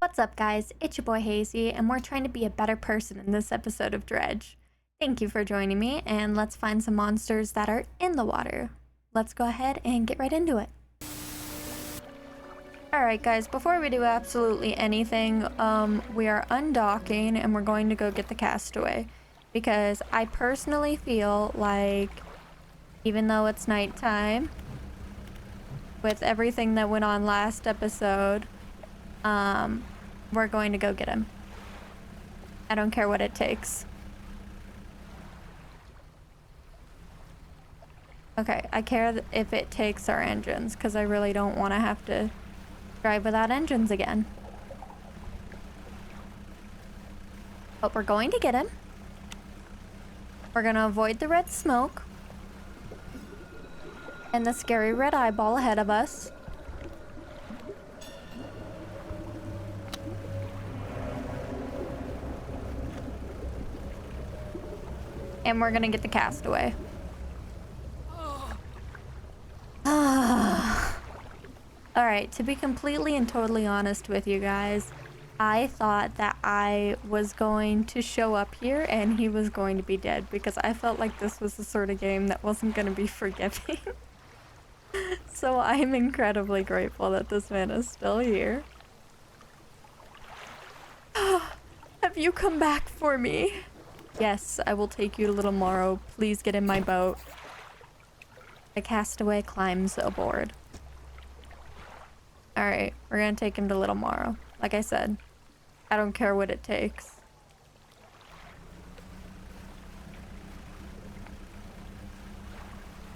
What's up, guys? It's your boy Hazy, and we're trying to be a better person in this episode of Dredge. Thank you for joining me, and let's find some monsters that are in the water. Let's go ahead and get right into it. Alright guys, before we do absolutely anything, we are undocking and we're going to go get the castaway. Because I personally feel like, even though it's nighttime, with everything that went on last episode, we're going to go get him. I don't care what it takes. Okay, I care if it takes our engines, because I really don't want to have to drive without engines again. But we're going to get him. We're going to avoid the red smoke and the scary red eyeball ahead of us. And we're gonna get the castaway. Alright, to be completely and totally honest with you guys, I thought that I was going to show up here and he was going to be dead, because I felt like this was the sort of game that wasn't going to be forgiving. So I'm incredibly grateful that this man is still here. Have you come back for me? Yes, I will take you to Little Morrow. Please get in my boat. The castaway climbs aboard. Alright, we're gonna take him to Little Morrow. Like I said, I don't care what it takes.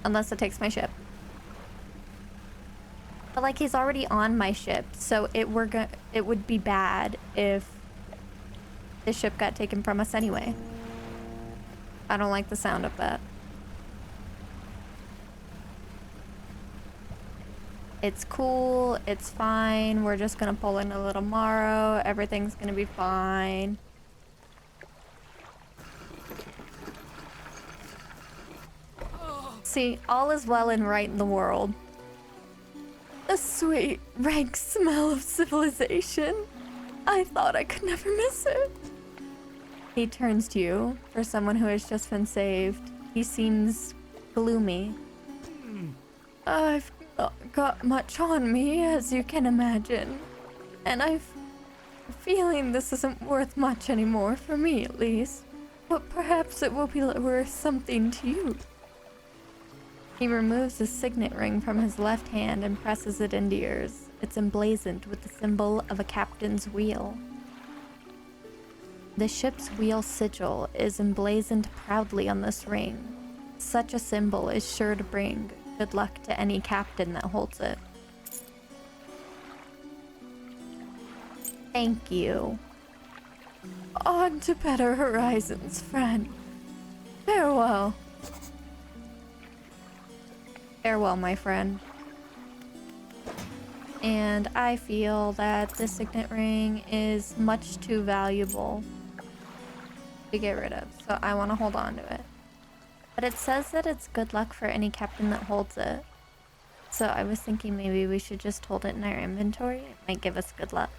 Unless it takes my ship. But like, he's already on my ship, so it would be bad if the ship got taken from us anyway. I don't like the sound of that. It's cool, it's fine, we're just gonna pull in a Little Morrow, everything's gonna be fine. See, all is well and right in the world. The sweet, rank smell of civilization. I thought I could never miss it. He turns to you, for someone who has just been saved. He seems gloomy. I've not got much on me, as you can imagine. And I've a feeling this isn't worth much anymore, for me at least. But perhaps it will be worth something to you. He removes a signet ring from his left hand and presses it into yours. It's emblazoned with the symbol of a captain's wheel. The ship's wheel sigil is emblazoned proudly on this ring. Such a symbol is sure to bring good luck to any captain that holds it. Thank you. On to better horizons, friend. Farewell. Farewell, my friend. And I feel that the signet ring is much too valuable to get rid of, so I want to hold on to it. But it says that it's good luck for any captain that holds it. So I was thinking maybe we should just hold it in our inventory. It might give us good luck.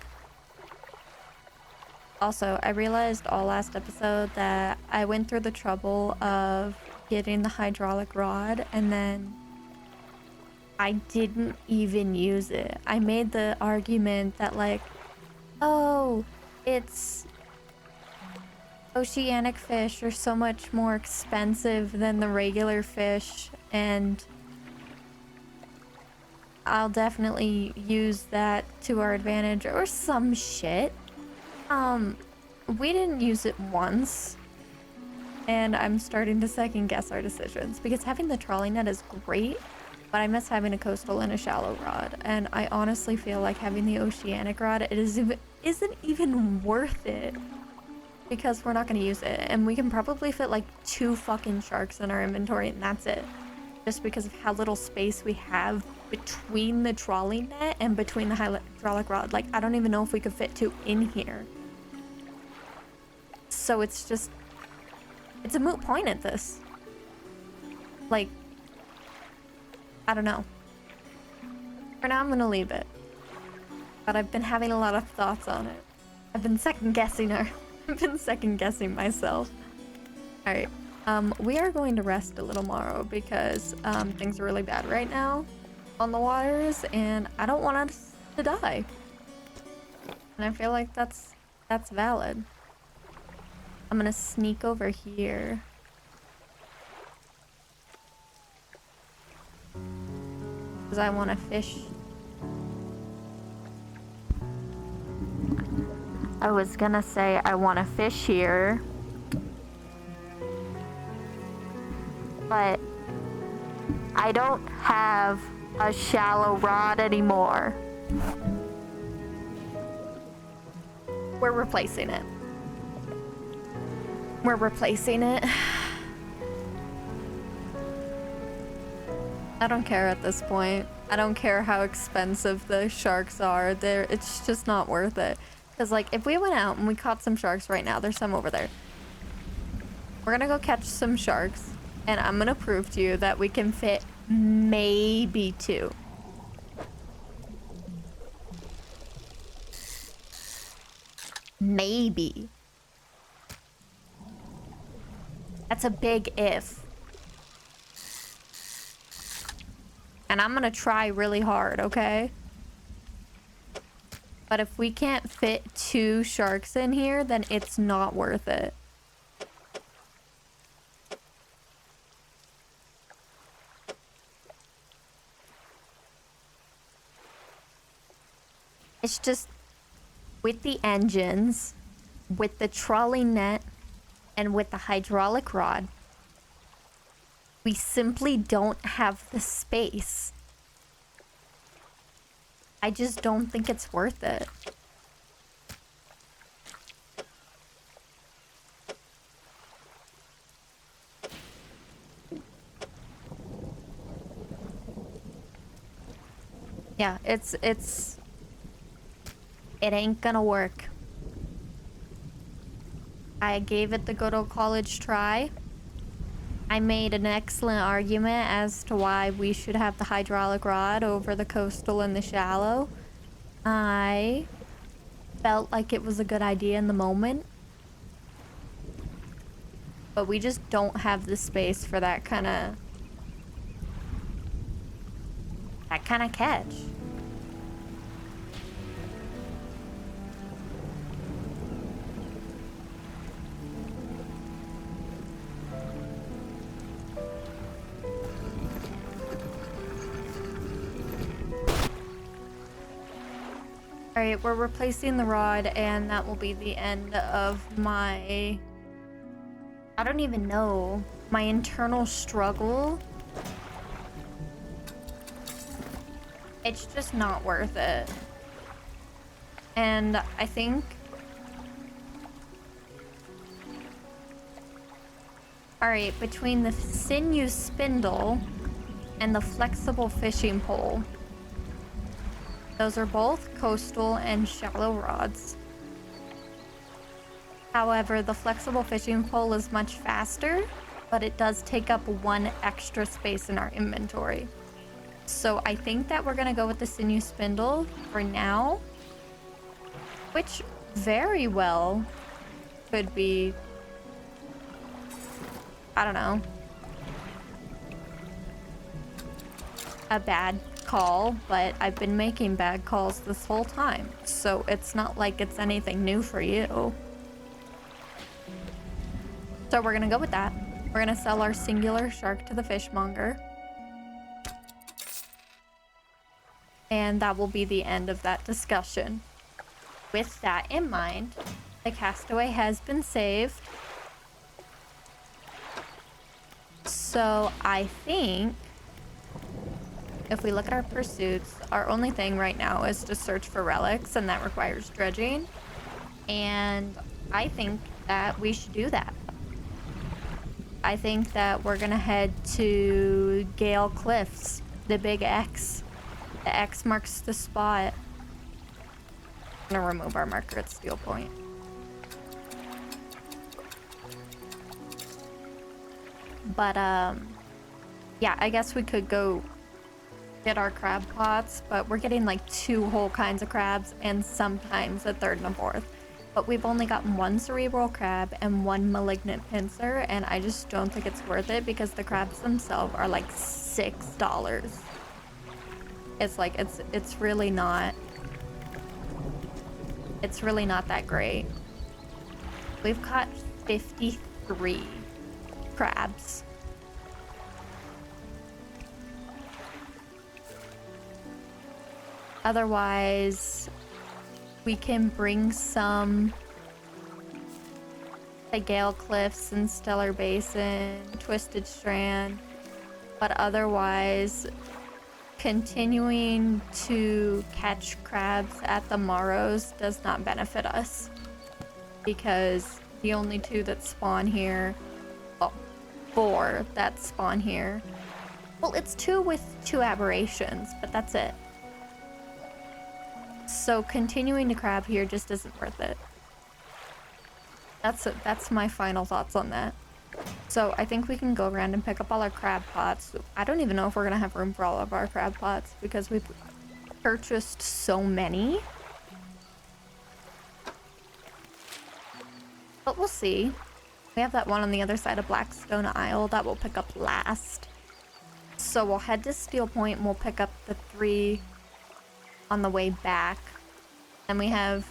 Also, I realized all last episode that I went through the trouble of getting the hydraulic rod and then I didn't even use it. I made the argument that like, oh, it's oceanic fish are so much more expensive than the regular fish, and I'll definitely use that to our advantage or some shit. We didn't use it once, and I'm starting to second guess our decisions, because having the trolley net is great, but I miss having a coastal and a shallow rod, and I honestly feel like having the oceanic rod isn't even worth it, because we're not going to use it, and we can probably fit like 2 fucking sharks in our inventory, and that's it, just because of how little space we have between the trolley net and between the hydraulic rod. Like, I don't even know if we could fit 2 in here. So it's just, it's a moot point at this. Like, I don't know. For now, I'm gonna leave it. but I've been having a lot of thoughts on it. I've been second guessing her. I've been second guessing myself. Alright, we are going to rest a little tomorrow because things are really bad right now on the waters, and I don't want us to die. And I feel like that's valid. I'm gonna sneak over here. Because I want to fish. I was gonna say I want to fish here. But I don't have a shallow rod anymore. We're replacing it. We're replacing it. I don't care at this point. I don't care how expensive the sharks are. It's just not worth it. Because, like, if we went out and we caught some sharks right now, there's some over there. We're gonna go catch some sharks, and I'm gonna prove to you that we can fit maybe 2. Maybe. That's a big if. And I'm gonna try really hard, okay? But if we can't fit 2 sharks in here, then it's not worth it. It's just with the engines, with the trolley net, and with the hydraulic rod, we simply don't have the space. I just don't think it's worth it. Yeah, it ain't gonna work. I gave it the good old college try. I made an excellent argument as to why we should have the hydraulic rod over the coastal and the shallow. I felt like it was a good idea in the moment. But we just don't have the space for that kind of catch. Alright, we're replacing the rod, and that will be the end of my... I don't even know. My internal struggle. It's just not worth it. And I think... Alright, between the sinew spindle and the flexible fishing pole, those are both coastal and shallow rods. However, the flexible fishing pole is much faster, but it does take up 1 extra space in our inventory. So I think that we're gonna go with the sinew spindle for now, which very well could be, I don't know, a bad call, but I've been making bad calls this whole time, so it's not like it's anything new for you. So we're gonna go with that. We're gonna sell our singular shark to the fishmonger, and that will be the end of that discussion. With that in mind, the castaway has been saved, so I think if we look at our pursuits, our only thing right now is to search for relics, and that requires dredging. And I think that we should do that. I think that we're gonna head to Gale Cliffs, the big X. The X marks the spot. I'm gonna remove our marker at Steel Point. But, yeah, I guess we could go get our crab pots, but we're getting like 2 whole kinds of crabs and sometimes a third and a fourth. But we've only gotten 1 cerebral crab and 1 malignant pincer, and I just don't think it's worth it because the crabs themselves are like $6. It's like it's really not that great. We've caught 53 crabs. Otherwise, we can bring some to Gale Cliffs and Stellar Basin, Twisted Strand, but otherwise, continuing to catch crabs at the Marrows does not benefit us because the only 2 that spawn here, well, 4 that spawn here. Well, it's 2 with 2 aberrations, but that's it. So continuing to crab here just isn't worth it. That's my final thoughts on that. So I think we can go around and pick up all our crab pots. I don't even know if we're gonna have room for all of our crab pots because we've purchased so many. But we'll see. We have that one on the other side of Blackstone Isle that we'll pick up last. So we'll head to Steel Point and we'll pick up the 3 on the way back. And we have...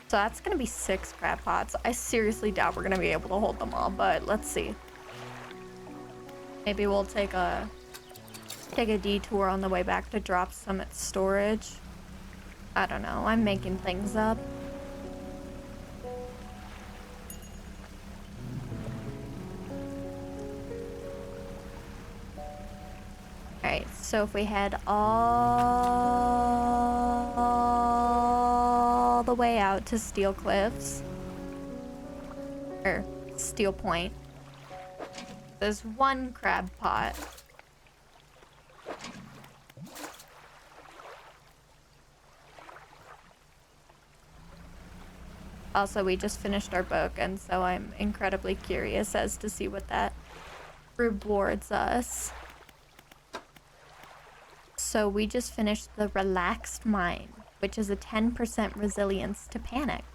So that's gonna be 6 crab pots. I seriously doubt we're gonna be able to hold them all, but let's see. Maybe we'll take a detour on the way back to drop some at storage. I don't know, I'm making things up. Alright, so if we head all the way out to Steel Cliffs, or Steel Point, there's 1 crab pot. Also, we just finished our book, and so I'm incredibly curious as to see what that rewards us. So we just finished the Relaxed Mind, which is a 10% resilience to panic.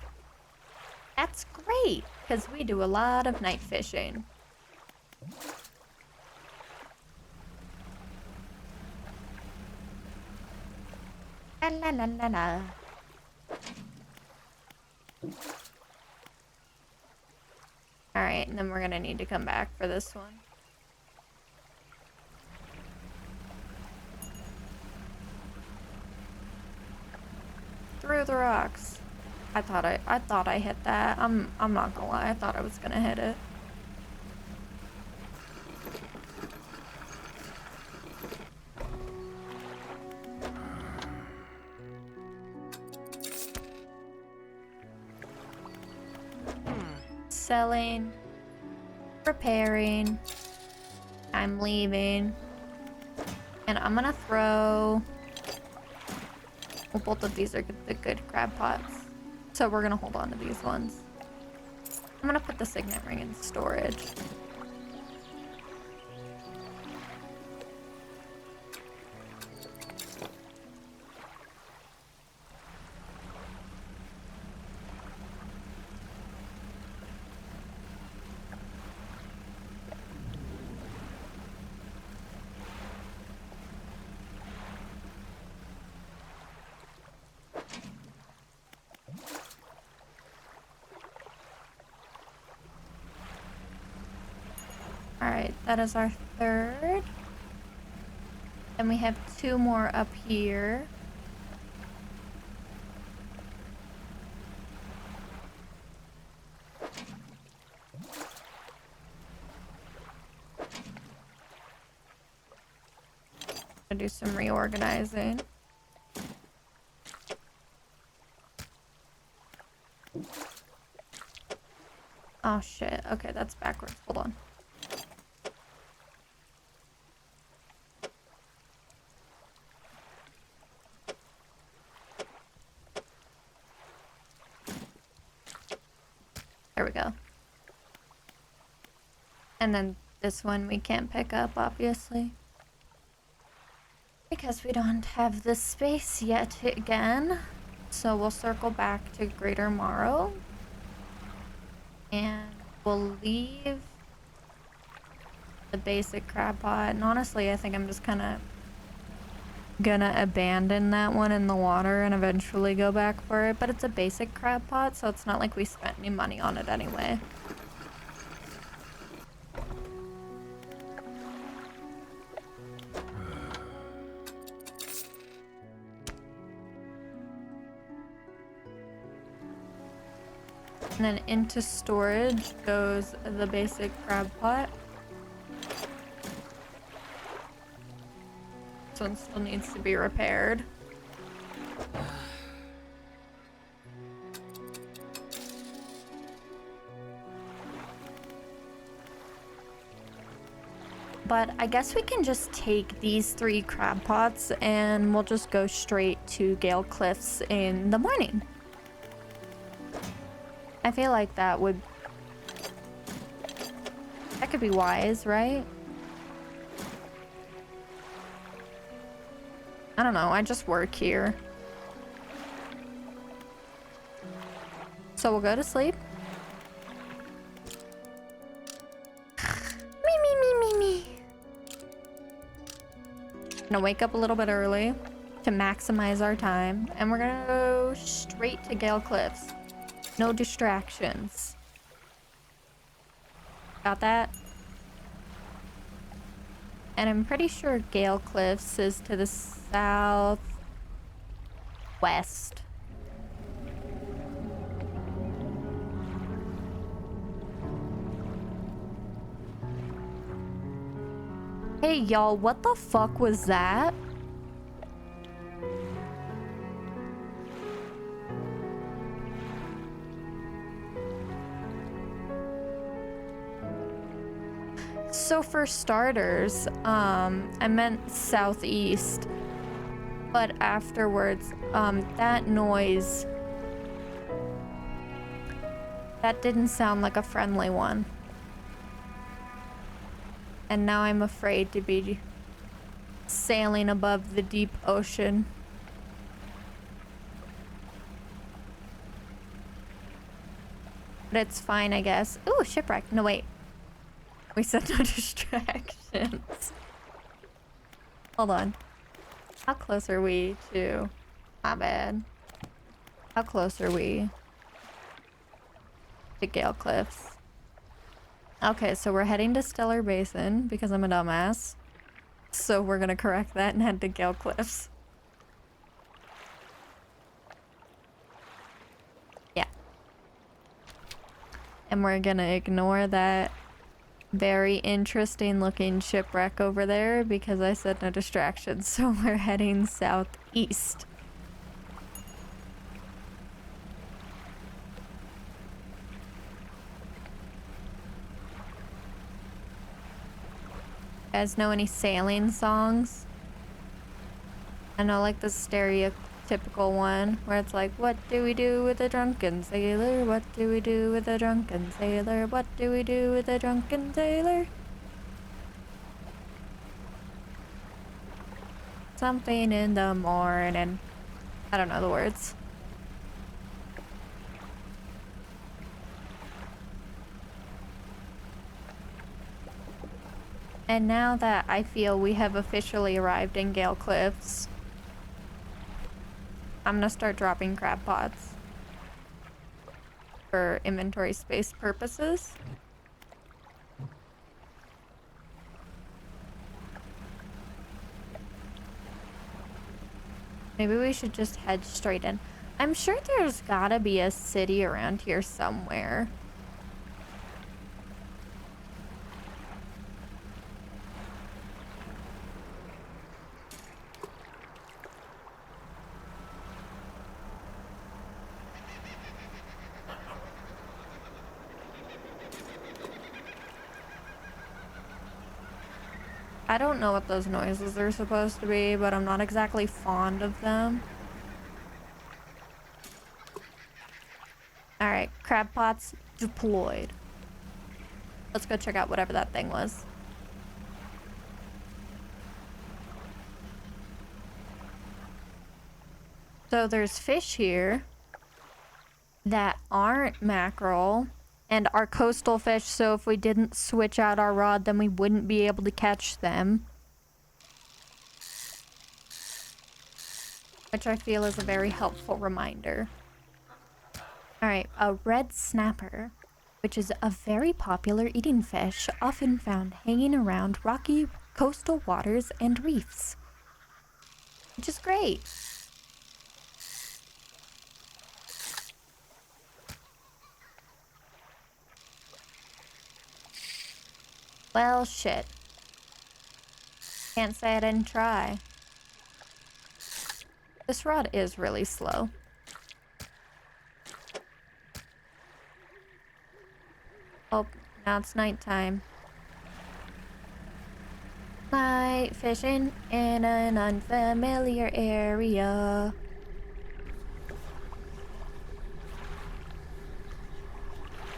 That's great, because we do a lot of night fishing. La la la la la. Alright, and then we're gonna need to come back for this one. Through the rocks. I thought I hit that. I'm not gonna lie, I thought I was gonna hit it. Selling, repairing, I'm leaving, and I'm gonna throw, well, both of these are the good crab pots, so we're gonna hold on to these ones. I'm gonna put the signet ring in storage. Alright, that is our 3rd. And we have 2 more up here. Gonna do some reorganizing. Oh shit, okay, that's backwards, hold on. There we go. And then This one we can't pick up, obviously. Because we don't have the space yet again. So we'll circle back to Greater Morrow. And we'll leave the basic crab pot. And honestly, I think I'm just kind of gonna abandon that one in the water and eventually go back for it. But it's a basic crab pot, so it's not like we spent any money on it anyway. And then into storage goes the basic crab pot. This one still needs to be repaired. But I guess we can just take these 3 crab pots and we'll just go straight to Gale Cliffs in the morning. I feel like that could be wise, right? I don't know, I just work here. So we'll go to sleep. Me. Gonna wake up a little bit early to maximize our time, and we're gonna go straight to Gale Cliffs. No distractions. Got that? And I'm pretty sure Gale Cliffs is to the southwest. Hey y'all, what the fuck was that? So for starters, I meant southeast, but afterwards, that noise, that didn't sound like a friendly one. And now I'm afraid to be sailing above the deep ocean. But it's fine, I guess. Ooh, shipwreck. No, wait. We said no distractions. Hold on. How close are we to... My bad. How close are we to Gale Cliffs? Okay, so we're heading to Stellar Basin because I'm a dumbass. So we're gonna correct that and head to Gale Cliffs. Yeah. And we're gonna ignore that very interesting looking shipwreck over there because I said no distractions. So we're heading southeast. You guys know any sailing songs? I know like the stereotypical one where it's like, what do we do with a drunken sailor? What do we do with a drunken sailor? What do we do with a drunken sailor? Something in the morning. I don't know the words. And now that I feel we have officially arrived in Gale Cliffs, I'm gonna start dropping crab pots for inventory space purposes. Maybe we should just head straight in. I'm sure there's gotta be a city around here somewhere. I don't know what those noises are supposed to be, but I'm not exactly fond of them. Alright, crab pots deployed. Let's go check out whatever that thing was. So there's fish here that aren't mackerel and are coastal fish, so if we didn't switch out our rod, then we wouldn't be able to catch them. Which I feel is a very helpful reminder. Alright, a red snapper, which is a very popular eating fish, often found hanging around rocky coastal waters and reefs. Which is great. Well, shit. Can't say I didn't try. This rod is really slow. Oh, now it's nighttime. Night fishing in an unfamiliar area.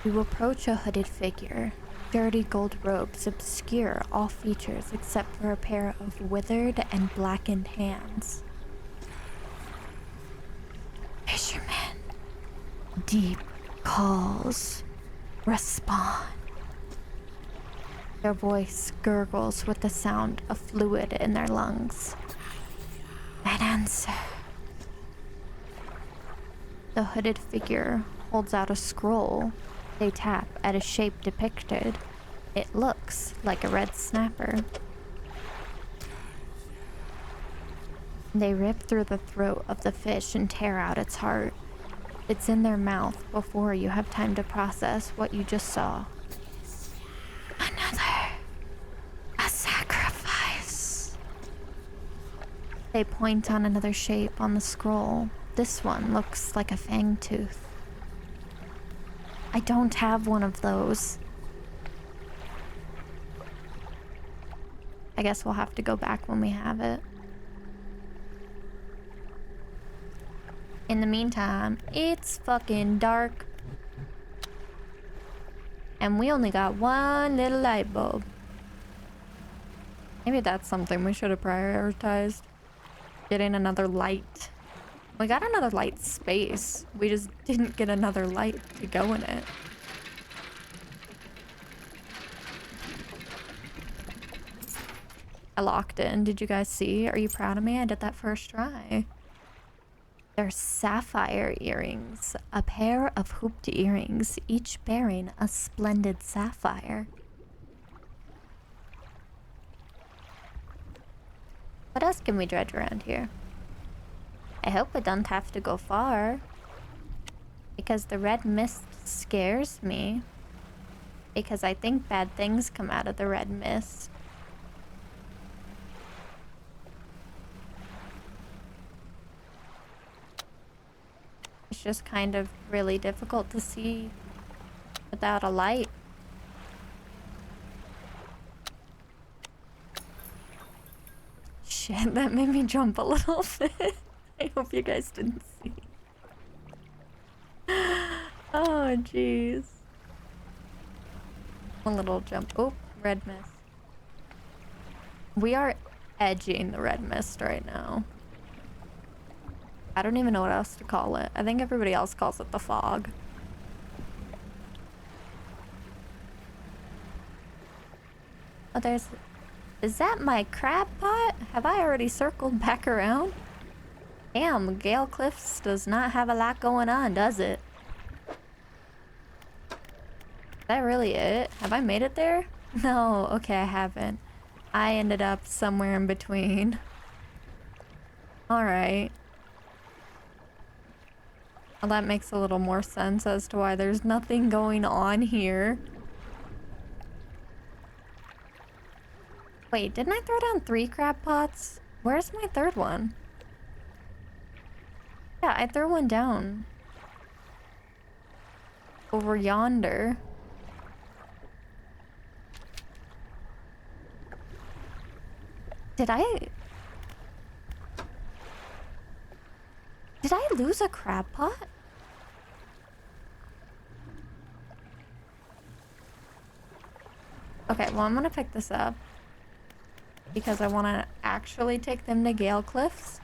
You approach a hooded figure. Dirty gold robes obscure all features except for a pair of withered and blackened hands. Fisherman. Deep calls. Respond. Their voice gurgles with the sound of fluid in their lungs. An answer. The hooded figure holds out a scroll. They tap at a shape depicted. It looks like a red snapper. They rip through the throat of the fish and tear out its heart. It's in their mouth before you have time to process what you just saw. Another. A sacrifice. They point on another shape on the scroll. This one looks like a fang tooth. I don't have one of those. I guess we'll have to go back when we have it. In the meantime, it's fucking dark. And we only got one little light bulb. Maybe that's something we should have prioritized. Getting another light. We got another light space. We just didn't get another light to go in it. I locked in. Did you guys see? Are you proud of me? I did that first try. They're sapphire earrings. A pair of hooped earrings, each bearing a splendid sapphire. What else can we dredge around here? I hope we don't have to go far. Because the red mist scares me. Because I think bad things come out of the red mist. It's just kind of really difficult to see without a light. Shit, that made me jump a little bit. I hope you guys didn't see. Oh, jeez. A little jump. Oh, red mist. We are edging the red mist right now. I don't even know what else to call it. I think everybody else calls it the fog. Oh, there's... Is that my crab pot? Have I already circled back around? Damn, Gale Cliffs does not have a lot going on, does it? Is that really it? Have I made it there? No, okay, I haven't. I ended up somewhere in between. Alright. Well, that makes a little more sense as to why there's nothing going on here. Wait, didn't I throw down 3 crab pots? Where's my third one? Yeah, I threw one down. Over yonder. Did I lose a crab pot? Okay, well, I'm gonna pick this up. Because I want to actually take them to Gale Cliffs.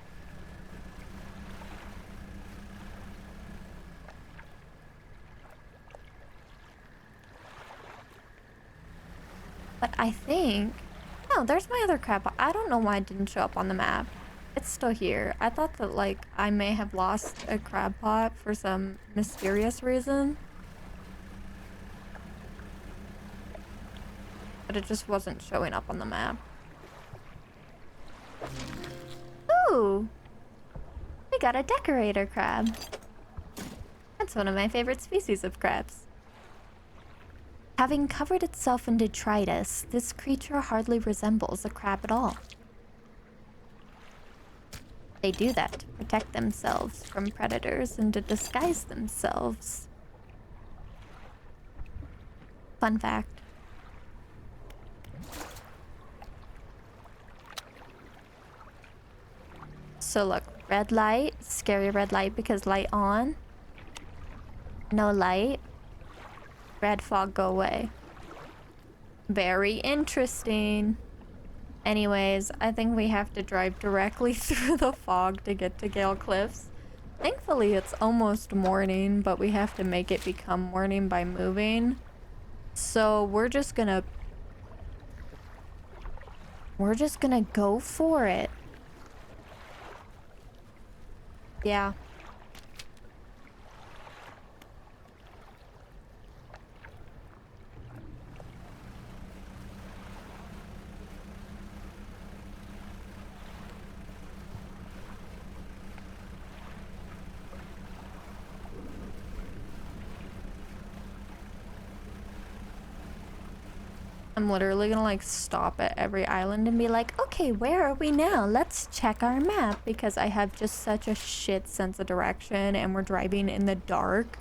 But I think... No, there's my other crab pot. I don't know why it didn't show up on the map. It's still here. I thought that, like, I may have lost a crab pot for some mysterious reason. But it just wasn't showing up on the map. Ooh! We got a decorator crab. That's one of my favorite species of crabs. Having covered itself in detritus, this creature hardly resembles a crab at all. They do that to protect themselves from predators and to disguise themselves. Fun fact. So look, red light, scary red light because light on. No light. Red fog, go away. Very interesting. Anyways, I think we have to drive directly through the fog to get to Gale Cliffs. Thankfully, it's almost morning, but we have to make it become morning by moving. So we're just gonna go for it. Yeah. I'm literally gonna like stop at every island and be like, okay, where are we now? Let's check our map because I have just such a shit sense of direction and we're driving in the dark.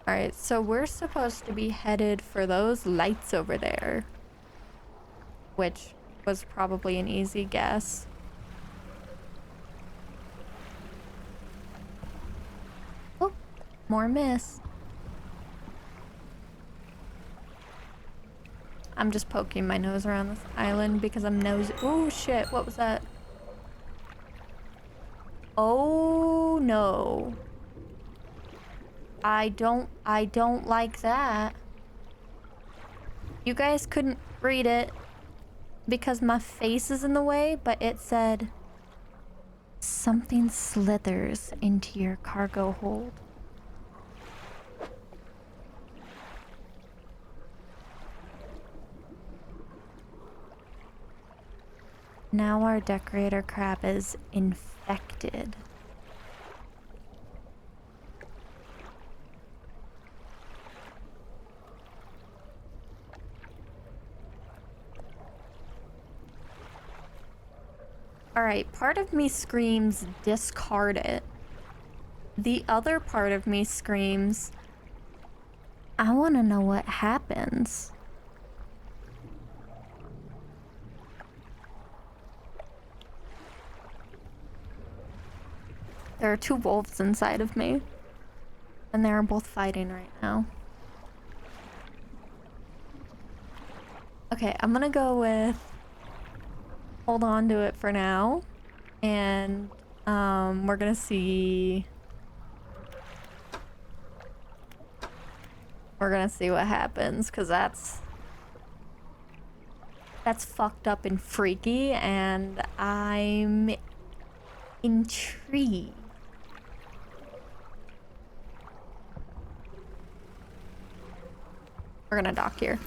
All right, so we're supposed to be headed for those lights over there, which was probably an easy guess. Oh, more mist. I'm just poking my nose around this island because I'm nosy. Oh shit, what was that? Oh no. I don't like that. You guys couldn't read it because my face is in the way, but it said something slithers into your cargo hold. Now our decorator crab is infected. Alright, part of me screams discard it. The other part of me screams, I want to know what happens. There are two wolves inside of me, and they are both fighting right now. Okay, I'm gonna go with hold on to it for now, and we're gonna see what happens, because that's fucked up and freaky, and I'm intrigued. We're gonna dock here.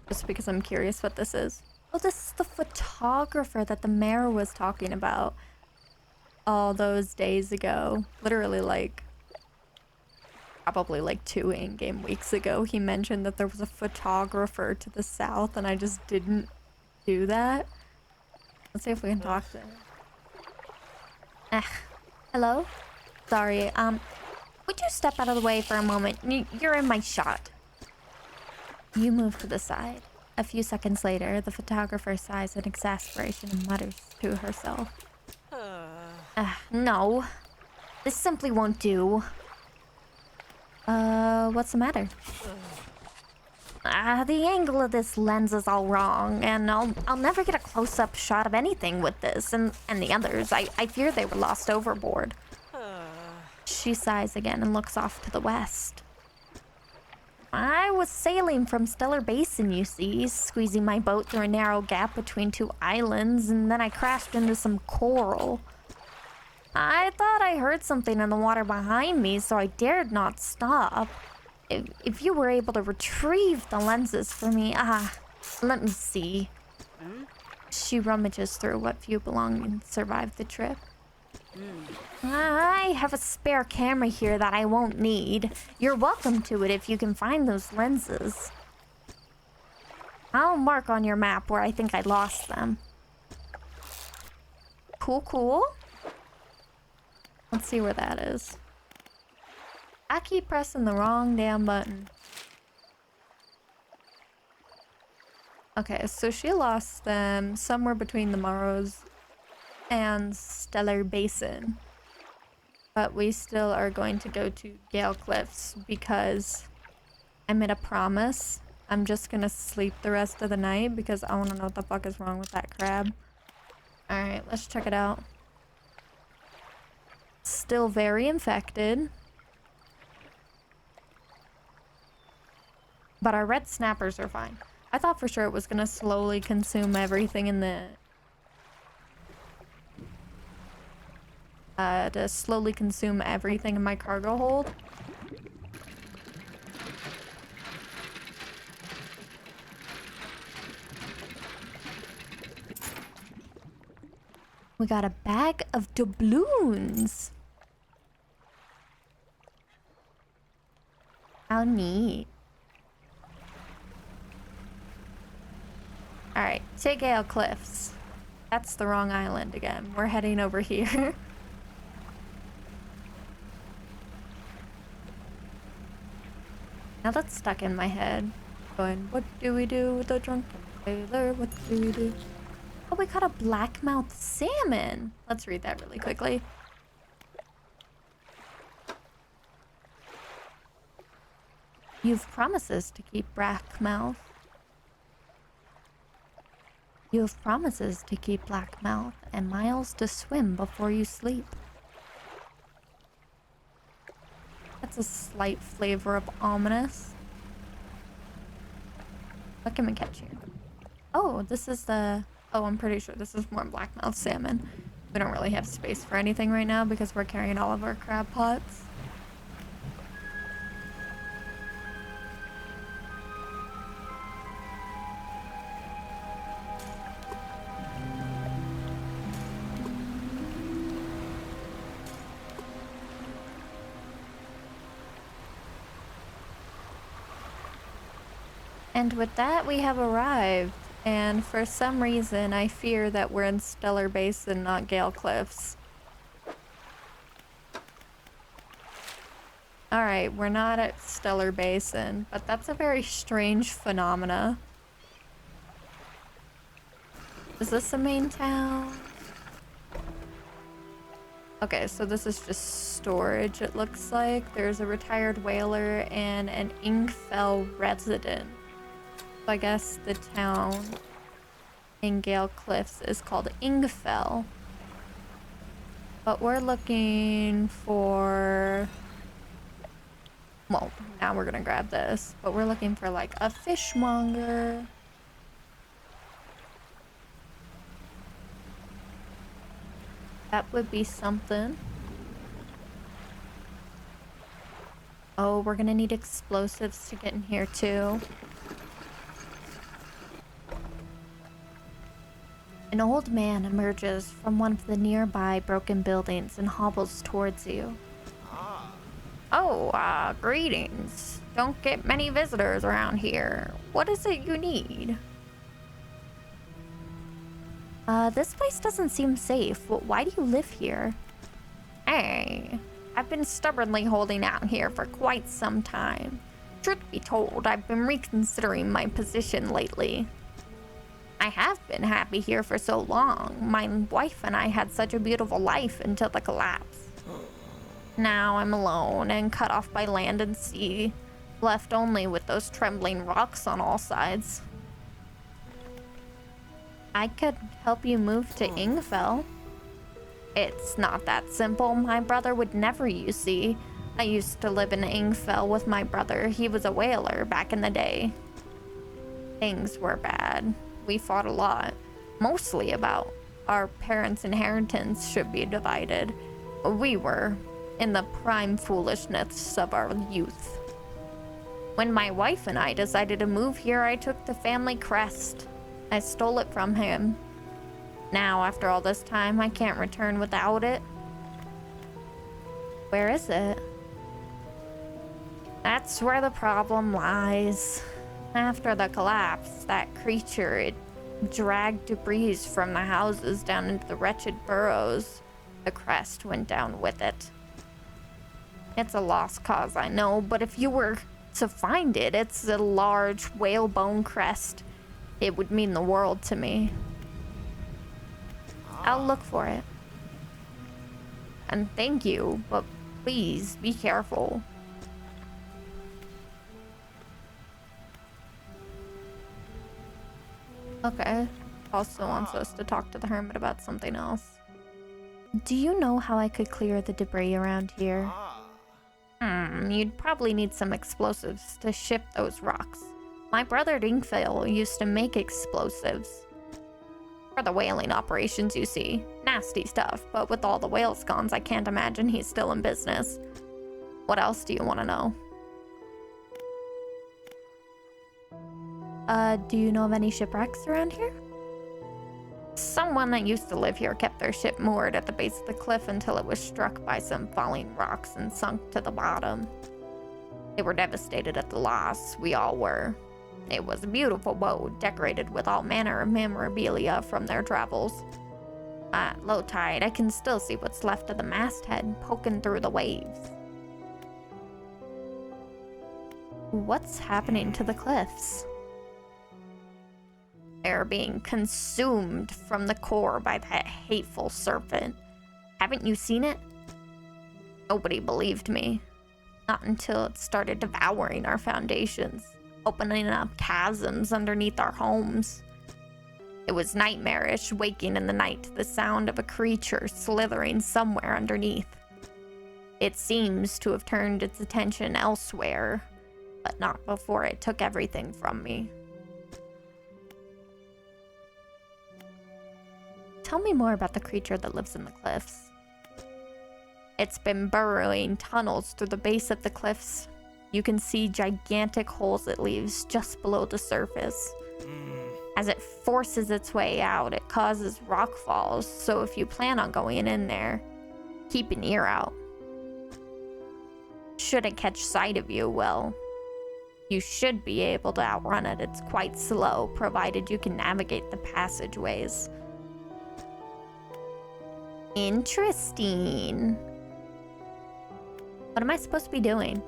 Just because I'm curious what this is. Oh, this is the photographer that the mayor was talking about all those days ago. Literally, like, probably like 2 in-game weeks ago. He mentioned that there was a photographer to the south, and I just didn't do that. Let's see if we can talk to him. Hello? Sorry, would you step out of the way for a moment? You're in my shot. You move to the side. A few seconds later, the photographer sighs in exasperation and mutters to herself. No. This simply won't do. What's the matter? The angle of this lens is all wrong, and I'll never get a close-up shot of anything with this, and the others. I fear they were lost overboard. She sighs again and looks off to the west. I was sailing from Stellar Basin, you see, squeezing my boat through a narrow gap between two islands, and then I crashed into some coral. I thought I heard something in the water behind me, so I dared not stop. If you were able to retrieve the lenses for me, let me see. She rummages through what few belongings survived the trip. I have a spare camera here that I won't need. You're welcome to it if you can find those lenses. I'll mark on your map where I think I lost them. Cool. Let's see where that is. I keep pressing the wrong damn button. Okay, so she lost them somewhere between the Marrows and Stellar Basin. But we still are going to go to Gale Cliffs because I made a promise. I'm just gonna sleep the rest of the night because I wanna know what the fuck is wrong with that crab. Alright, let's check it out. Still very infected. But our red snappers are fine. I thought for sure it was gonna slowly consume everything in the... to slowly consume everything in my cargo hold. We got a bag of doubloons. How neat. Alright, to Gale Cliffs. That's the wrong island again. We're heading over here. Now that's stuck in my head. Going, what do we do with a drunken sailor? What do we do? Oh, we caught a blackmouth salmon. Let's read that really quickly. You've promises to keep, blackmouth. You have promises to keep, blackmouth, and miles to swim before you sleep. That's a slight flavor of ominous. What can we catch here? Oh, this is the... Oh, I'm pretty sure this is more blackmouth salmon. We don't really have space for anything right now because we're carrying all of our crab pots. And with that, we have arrived. And for some reason, I fear that we're in Stellar Basin, not Gale Cliffs. Alright, we're not at Stellar Basin, but that's a very strange phenomena. Is this the main town? Okay, so this is just storage, it looks like. There's a retired whaler and an Ingfell resident. I guess the town in Gale Cliffs is called Ingfell. But we're looking for... Well, now we're gonna grab this. But we're looking for like a fishmonger. That would be something. Oh, we're gonna need explosives to get in here too. An old man emerges from one of the nearby broken buildings and hobbles towards you. Oh, greetings. Don't get many visitors around here. What is it you need? This place doesn't seem safe. Why do you live here? Hey, I've been stubbornly holding out here for quite some time. Truth be told, I've been reconsidering my position lately. I have been happy here for so long. My wife and I had such a beautiful life until the collapse. Now I'm alone and cut off by land and sea, left only with those trembling rocks on all sides. I could help you move to Ingfell. It's not that simple. My brother would never, you see. I used to live in Ingfell with my brother. He was a whaler back in the day. Things were bad. We fought a lot. Mostly about our parents' inheritance should be divided. We were in the prime foolishness of our youth. When my wife and I decided to move here, I took the family crest. I stole it from him. Now, after all this time, I can't return without it. Where is it? That's where the problem lies. After the collapse, that creature, it dragged debris from the houses down into the wretched burrows. The crest went down with it. It's a lost cause, I know, but if you were to find it, it's a large whalebone crest. It would mean the world to me. I'll look for it. And thank you, but please be careful. Okay. Also wants us to talk to the hermit about something else. Do you know how I could clear the debris around here? You'd probably need some explosives to ship those rocks. My brother Dingfell used to make explosives. For the whaling operations, you see. Nasty stuff, but with all the whales gone, I can't imagine he's still in business. What else do you want to know? Do you know of any shipwrecks around here? Someone that used to live here kept their ship moored at the base of the cliff until it was struck by some falling rocks and sunk to the bottom. They were devastated at the loss. We all were. It was a beautiful boat, decorated with all manner of memorabilia from their travels. At low tide, I can still see what's left of the masthead poking through the waves. What's happening to the cliffs? They're being consumed from the core by that hateful serpent. Haven't you seen it? Nobody believed me. Not until it started devouring our foundations, opening up chasms underneath our homes. It was nightmarish, waking in the night to the sound of a creature slithering somewhere underneath. It seems to have turned its attention elsewhere, but not before it took everything from me. Tell me more about the creature that lives in the cliffs. It's been burrowing tunnels through the base of the cliffs. You can see gigantic holes it leaves just below the surface. As it forces its way out, it causes rock falls, so if you plan on going in there, keep an ear out. Should it catch sight of you, well, you should be able to outrun it. It's quite slow, provided you can navigate the passageways. Interesting. What am I supposed to be doing?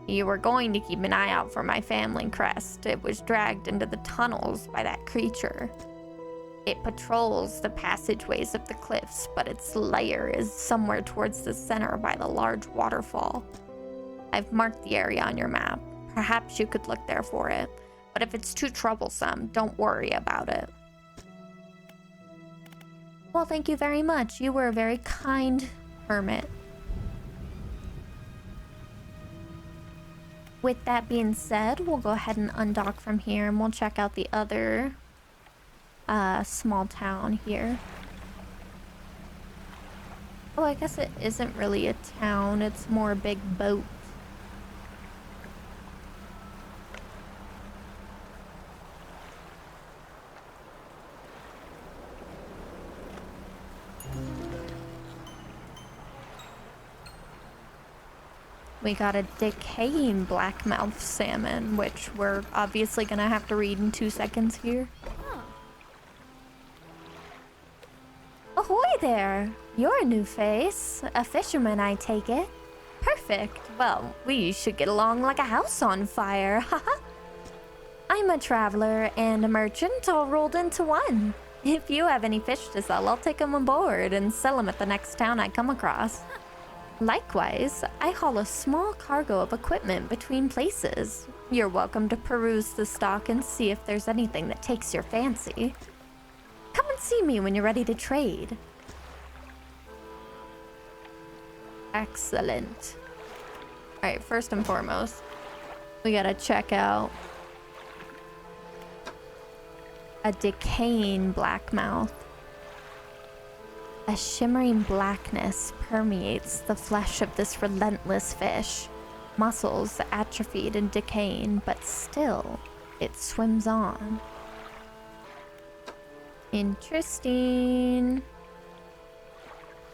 You were going to keep an eye out for my family crest. It was dragged into the tunnels by that creature. It patrols the passageways of the cliffs, but its lair is somewhere towards the center by the large waterfall. I've marked the area on your map. Perhaps you could look there for it. But if it's too troublesome, don't worry about it. Well, thank you very much. You were a very kind hermit. With that being said, we'll go ahead and undock from here and we'll check out the other small town here. Oh, I guess it isn't really a town. It's more a big boat. We got a decaying blackmouth salmon, which we're obviously gonna have to read in 2 seconds here. Ahoy there! You're a new face. A fisherman, I take it. Perfect. Well, we should get along like a house on fire, haha. I'm a traveler and a merchant all rolled into one. If you have any fish to sell, I'll take them aboard and sell them at the next town I come across. Likewise, I haul a small cargo of equipment between places. You're welcome to peruse the stock and see if there's anything that takes your fancy. Come and see me when you're ready to trade. Excellent. Alright, first and foremost, we gotta check out a decaying blackmouth. A shimmering blackness permeates the flesh of this relentless fish. Muscles atrophied and decaying, but still, it swims on. Interesting.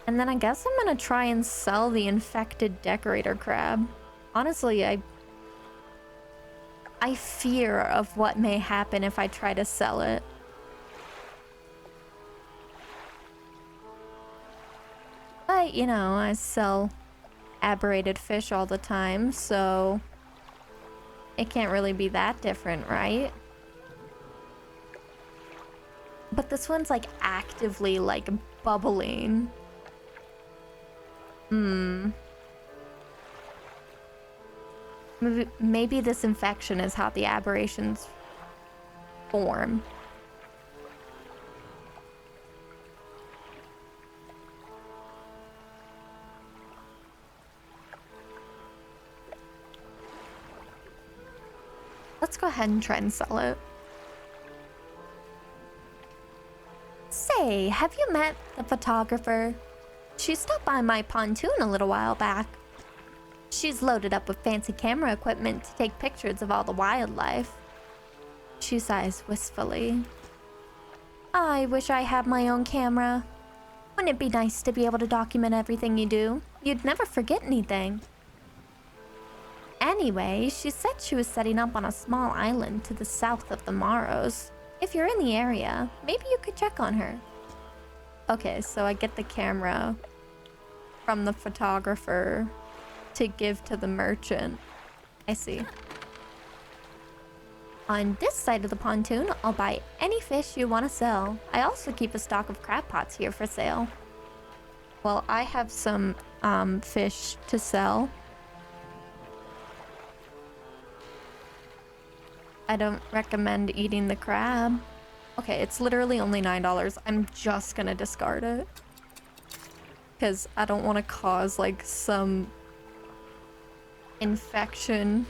And then I guess I'm gonna try and sell the infected decorator crab. Honestly, I fear of what may happen if I try to sell it. But, you know, I sell aberrated fish all the time, so it can't really be that different, right? But this one's like actively like bubbling. Maybe this infection is how the aberrations form. Let's go ahead and try and sell it. Say, have you met the photographer? She stopped by my pontoon a little while back. She's loaded up with fancy camera equipment to take pictures of all the wildlife. She sighs wistfully. I wish I had my own camera. Wouldn't it be nice to be able to document everything you do? You'd never forget anything. Anyway, she said she was setting up on a small island to the south of the Marrows. If you're in the area, maybe you could check on her. Okay, so I get the camera from the photographer to give to the merchant. I see. On this side of the pontoon, I'll buy any fish you want to sell. I also keep a stock of crab pots here for sale. Well, I have some fish to sell. I don't recommend eating the crab. Okay, it's literally only $9. I'm just gonna discard it. Because I don't want to cause, like, some infection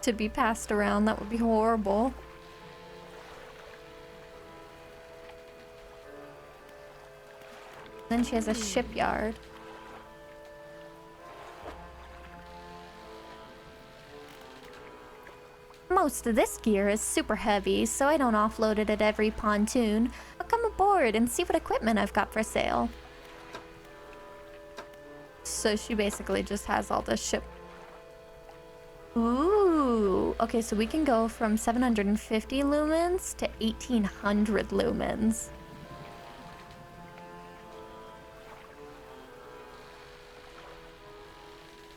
to be passed around. That would be horrible. Then she has a shipyard. Most of this gear is super heavy, so I don't offload it at every pontoon. But come aboard and see what equipment I've got for sale. So she basically just has all this ship. Ooh, okay, so we can go from 750 lumens to 1800 lumens.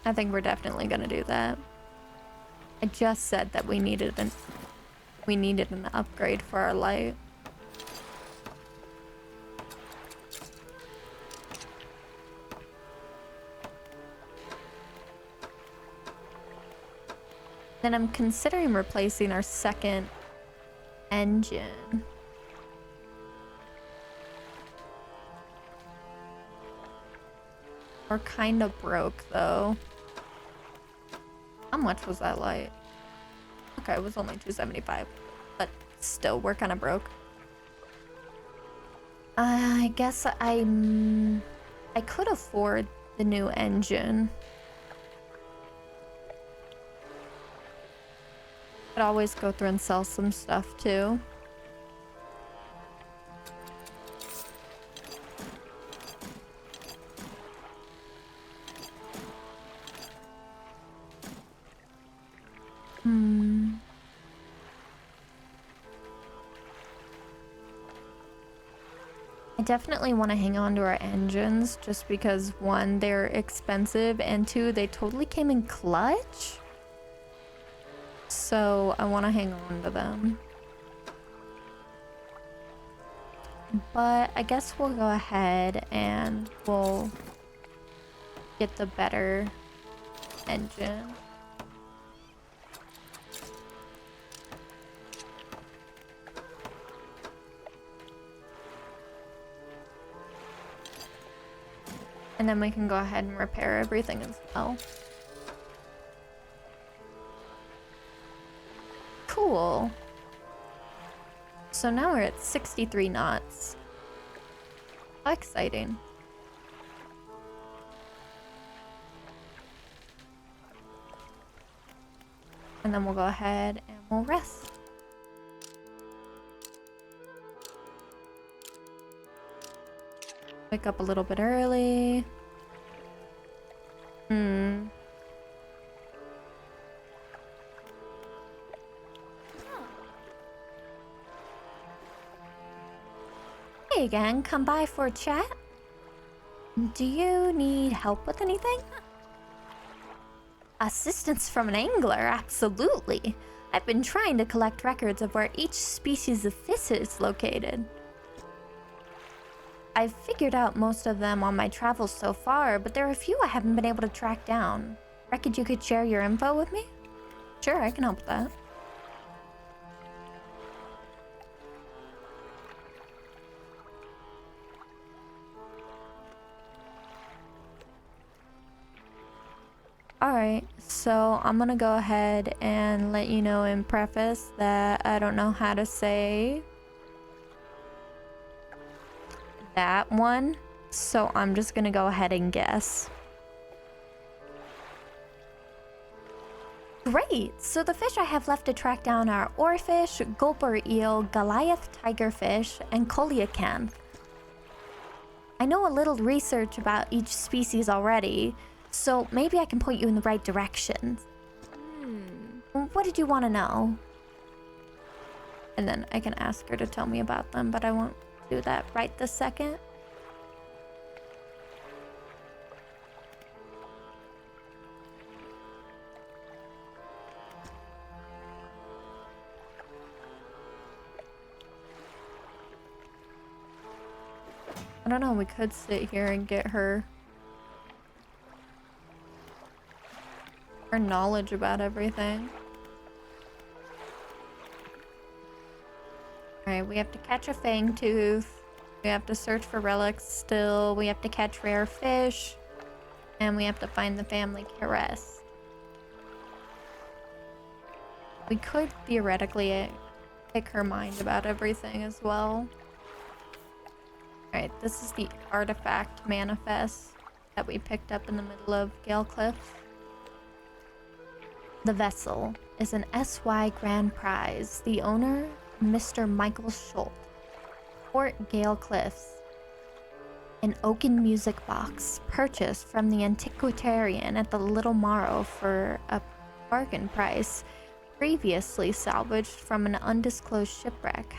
I think we're definitely gonna do that. I just said that we needed an upgrade for our light. Then I'm considering replacing our second engine. We're kind of broke though. How much was that light? Okay, it was only $275, but still, we're kind of broke. I guess I could afford the new engine. Could always go through and sell some stuff too. I definitely want to hang on to our engines just because, one, they're expensive, and two, they totally came in clutch. So I want to hang on to them. But I guess we'll go ahead and we'll get the better engine. And then we can go ahead and repair everything as well. Cool. So now we're at 63 knots. How exciting. And then we'll go ahead and we'll rest. Wake up a little bit early. Hey again, come by for a chat? Do you need help with anything? Assistance from an angler, absolutely. I've been trying to collect records of where each species of fish is located. I've figured out most of them on my travels so far, but there are a few I haven't been able to track down. Reckon you could share your info with me? Sure, I can help with that. Alright, so I'm gonna go ahead and let you know in preface that I don't know how to say that one, so I'm just gonna go ahead and guess. Great! So the fish I have left to track down are oarfish, gulper eel, Goliath tigerfish, and coelacanth. I know a little research about each species already, so maybe I can point you in the right direction. What did you want to know? And then I can ask her to tell me about them, but I won't do that right this second. I don't know, we could sit here and get her knowledge about everything. Alright, we have to catch a fangtooth. We have to search for relics still. We have to catch rare fish. And we have to find the family caress. We could theoretically pick her mind about everything as well. Alright, this is the artifact manifest that we picked up in the middle of Gale Cliffs. The vessel is an SY Grand Prize. The owner, Mr. Michael Schultz. Port Gale Cliffs. An oaken music box purchased from the antiquarian at the Little Marrow for a bargain price. Previously salvaged from an undisclosed shipwreck.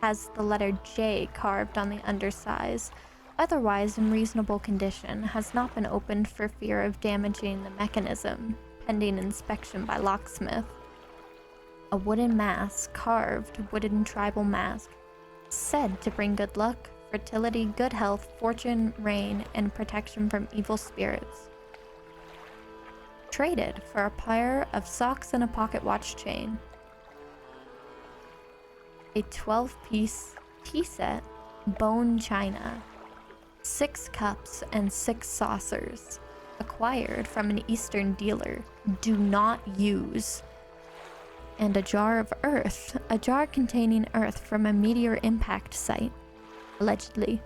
Has the letter J carved on the undersides. Otherwise in reasonable condition. Has not been opened for fear of damaging the mechanism. Pending inspection by locksmith. A wooden mask, carved wooden tribal mask, said to bring good luck, fertility, good health, fortune, rain, and protection from evil spirits. Traded for a pair of socks and a pocket watch chain. A 12-piece tea set, bone china, 6 cups and 6 saucers. Acquired from an Eastern dealer. Do not use. And a jar of earth. A jar containing earth from a meteor impact site. Allegedly.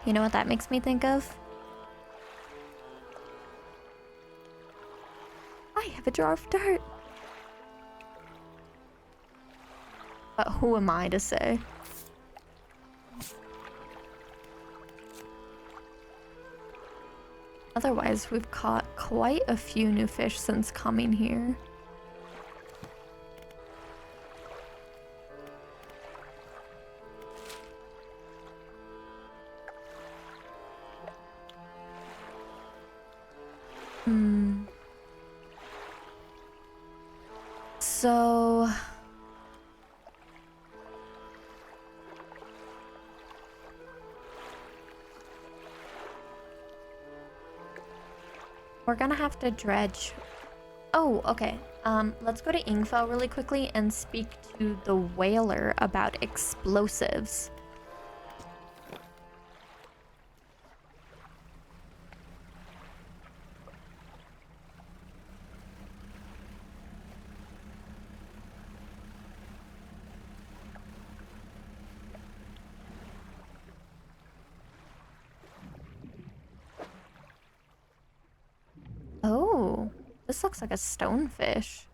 You know what that makes me think of? I have a jar of dirt. But who am I to say? Otherwise, we've caught quite a few new fish since coming here. So... we're gonna have to dredge. Oh, okay. Let's go to Ingfell really quickly and speak to the whaler about explosives. This looks like a stonefish.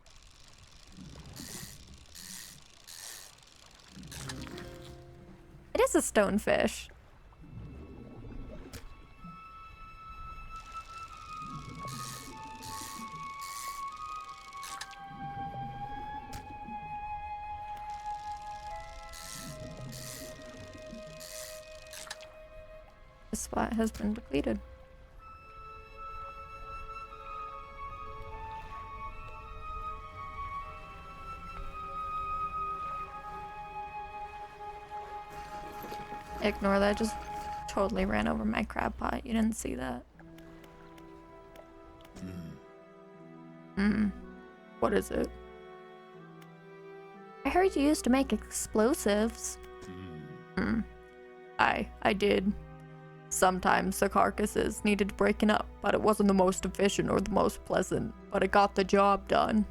It is a stonefish. This spot has been depleted. Ignore that, just totally ran over my crab pot. You didn't see that. What is it? I heard you used to make explosives. I did. Sometimes the carcasses needed breaking up, but it wasn't the most efficient or the most pleasant, but it got the job done.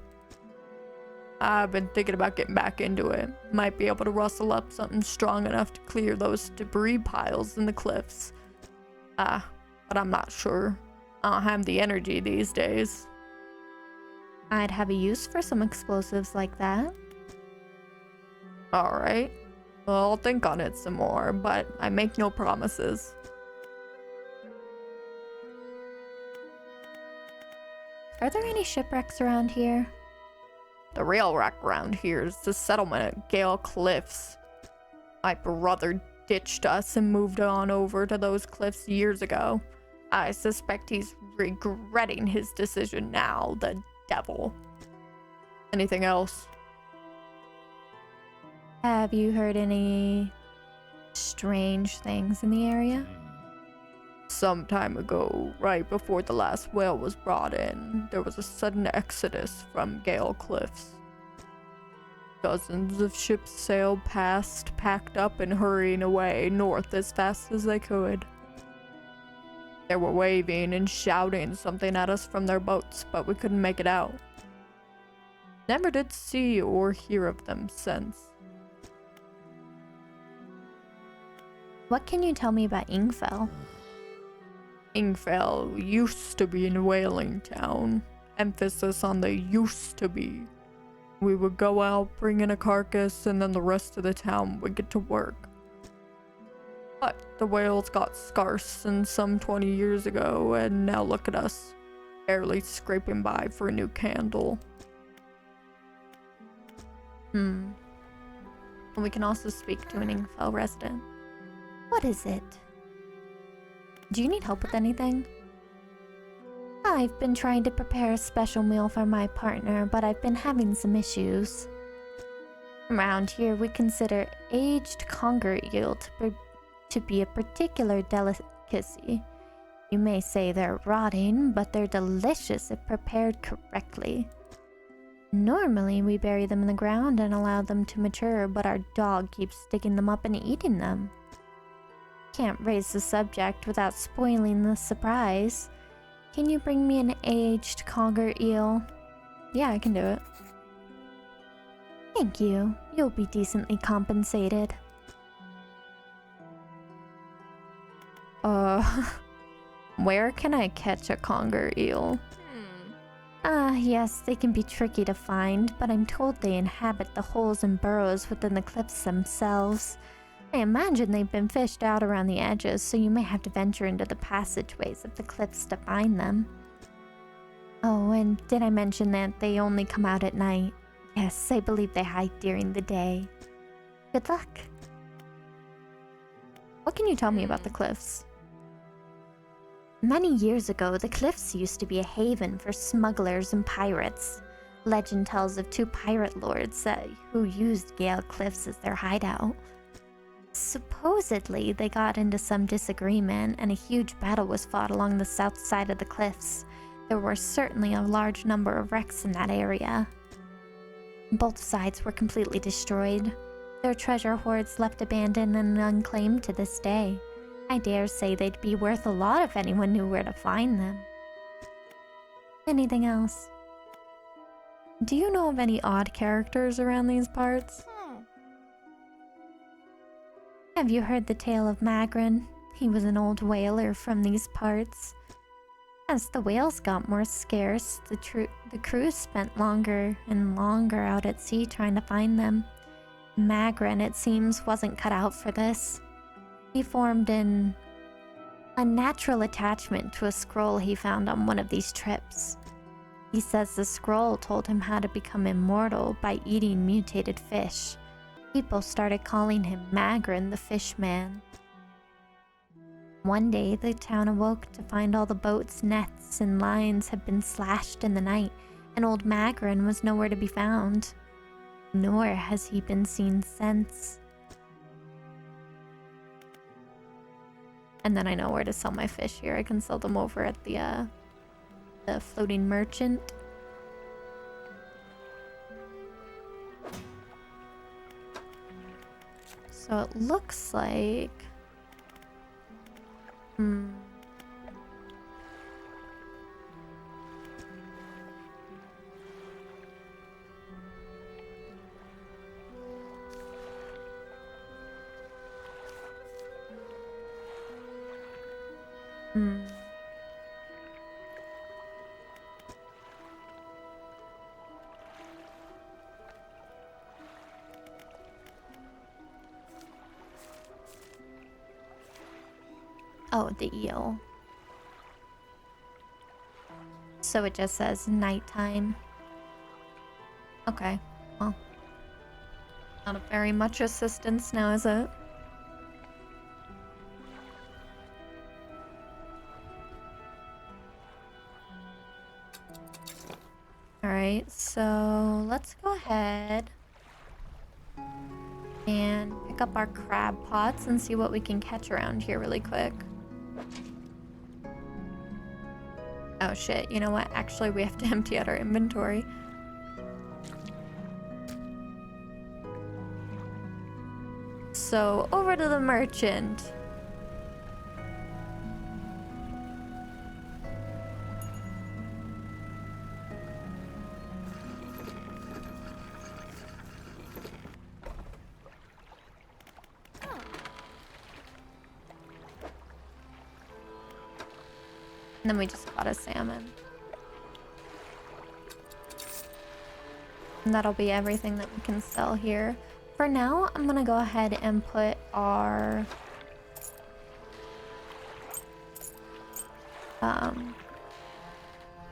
I've been thinking about getting back into it. Might be able to rustle up something strong enough to clear those debris piles in the cliffs. But I'm not sure. I don't have the energy these days. I'd have a use for some explosives like that. Alright. Well, I'll think on it some more, but I make no promises. Are there any shipwrecks around here? The real wreck around here is the settlement at Gale Cliffs. My brother ditched us and moved on over to those cliffs years ago. I suspect he's regretting his decision now, the devil. Anything else? Have you heard any strange things in the area? Some time ago, right before the last whale was brought in, there was a sudden exodus from Gale Cliffs. Dozens of ships sailed past, packed up and hurrying away north as fast as they could. They were waving and shouting something at us from their boats, but we couldn't make it out. Never did see or hear of them since. What can you tell me about Ingfell? Ingfell used to be in a whaling town. Emphasis on the used to be. We would go out, bring in a carcass, and then the rest of the town would get to work. But the whales got scarce and some 20 years ago, and now look at us, barely scraping by for a new candle. We can also speak to an Ingfell resident. What is it? Do you need help with anything? I've been trying to prepare a special meal for my partner, but I've been having some issues. Around here, we consider aged conger eel to be a particular delicacy. You may say they're rotting, but they're delicious if prepared correctly. Normally, we bury them in the ground and allow them to mature, but our dog keeps digging them up and eating them. Can't raise the subject without spoiling the surprise. Can you bring me an aged conger eel? Yeah, I can do it. Thank you. You'll be decently compensated. Where can I catch a conger eel? Yes, they can be tricky to find, but I'm told they inhabit the holes and burrows within the cliffs themselves. I imagine they've been fished out around the edges, so you may have to venture into the passageways of the cliffs to find them. Oh, and did I mention that they only come out at night? Yes, I believe they hide during the day. Good luck. What can you tell me about the cliffs? Many years ago, the cliffs used to be a haven for smugglers and pirates. Legend tells of two pirate lords who used Gale Cliffs as their hideout. Supposedly, they got into some disagreement and a huge battle was fought along the south side of the cliffs. There were certainly a large number of wrecks in that area. Both sides were completely destroyed. Their treasure hoards left abandoned and unclaimed to this day. I dare say they'd be worth a lot if anyone knew where to find them. Anything else? Do you know of any odd characters around these parts? Have you heard the tale of Magrin? He was an old whaler from these parts. As the whales got more scarce, the crew spent longer and longer out at sea trying to find them. Magrin, it seems, wasn't cut out for this. He formed an unnatural attachment to a scroll he found on one of these trips. He says the scroll told him how to become immortal by eating mutated fish. People started calling him Magrin the Fishman. One day, the town awoke to find all the boats, nets, and lines had been slashed in the night, and old Magrin was nowhere to be found. Nor has he been seen since. And then I know where to sell my fish here. I can sell them over at the floating merchant. So it looks like... Oh, the eel. So it just says nighttime. Okay, well. Not of very much assistance now, is it? Alright, so let's go ahead and pick up our crab pots and see what we can catch around here really quick. Oh shit, you know what? Actually, we have to empty out our inventory. So, over to the merchant. And then we just got a salmon. And that'll be everything that we can sell here. For now, I'm gonna go ahead and put our...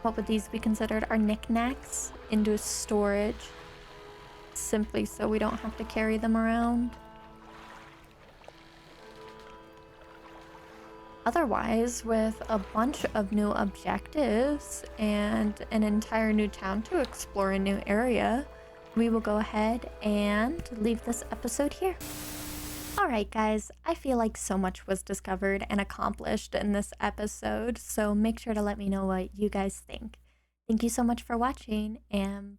what would these be considered? Our knickknacks into storage. Simply so we don't have to carry them around. Otherwise, with a bunch of new objectives and an entire new town to explore, a new area, we will go ahead and leave this episode here. Alright guys, I feel like so much was discovered and accomplished in this episode, so make sure to let me know what you guys think. Thank you so much for watching, and